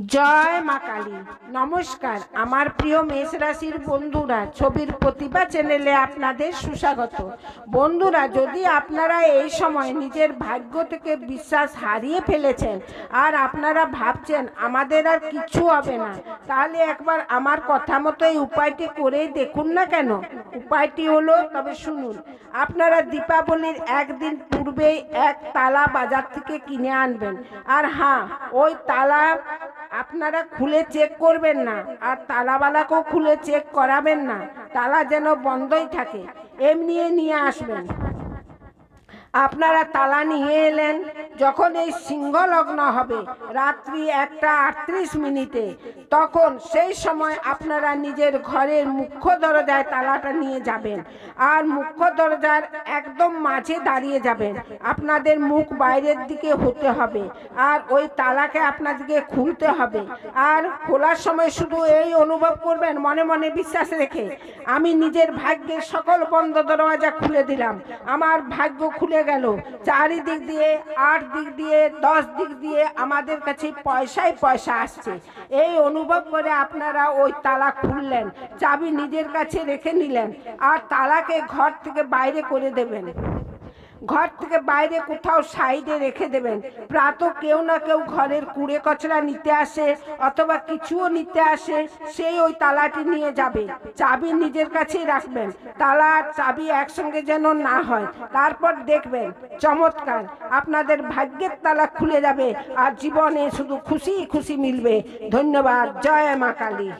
জয় মা কালী। নমস্কার আমার প্রিয় মেষ রাশির বন্ধুরা, ছবির প্রতিভা চ্যানেলে আপনাদের সুস্বাগত। বন্ধুরা, যদি আপনারা এই সময় নিজের ভাগ্য থেকে বিশ্বাস হারিয়ে ফেলেছেন আর আপনারা ভাবছেন আমাদের আর কিছু হবে না, তাহলে একবার আমার কথা মতো এই উপায়টি করেই দেখুন না কেন। উপায়টি হলো, তবে শুনুন। আপনারা দীপাবলির একদিন পূর্বেই এক তালা বাজার থেকে কিনে আনবেন। আর হ্যাঁ, ওই তালা আপনারা খুলে চেক করবেন না, আর তালাওয়ালাকেও খুলে চেক করাবেন না। তালা যেন বন্ধই থাকে, এমনি নিয়ে আসবেন। আপনারা তালা নিয়ে এলেন, যখন এই সিংহ লগ্ন হবে রাত্রি 1:38, তখন সেই সময় আপনারা নিজের ঘরের মুখ্য দরজায় তালাটা নিয়ে যাবেন, আর মুখ্য দরজার একদম মাঝে দাঁড়িয়ে যাবেন। আপনাদের মুখ বাইরের দিকে হতে হবে, আর ওই তালাকে আপনাদেরকে খুলতে হবে। আর খোলার সময় শুধু এই অনুভব করবেন, মনে মনে বিশ্বাস রেখে, আমি নিজের ভাগ্যের সকল বন্ধ দরজা খুলে দিলাম। আমার ভাগ্য খুলে গেল, চারিদিক দিয়ে, 8 দিক দিয়ে, 10 দিক দিয়ে আমাদের কাছে পয়সাই পয়সা আসছে। এই অনুভব করে আপনারা ওই তালা খুললেন, চাবি নিজের কাছে রেখে নিলেন, আর তালাকে ঘর থেকে বাইরে করে দেবেন। ঘর থেকে বাইরে কোথাও সাইডে রেখে দেবেন। প্রাতঃ কেউ না কেউ ঘরের কুড়ে কচরা নিতে আসে অথবা কিছুও নিতে আসে, সেই ওই তালাটি নিয়ে যাবে। চাবি নিজের কাছেই রাখবেন, তালা আর চাবি একসঙ্গে যেন না হয়। তারপর দেখবেন চমৎকার, আপনাদের ভাগ্যের তালা খুলে যাবে আর জীবনে শুধু খুশি খুশি মিলবে। ধন্যবাদ। জয় মা কালী।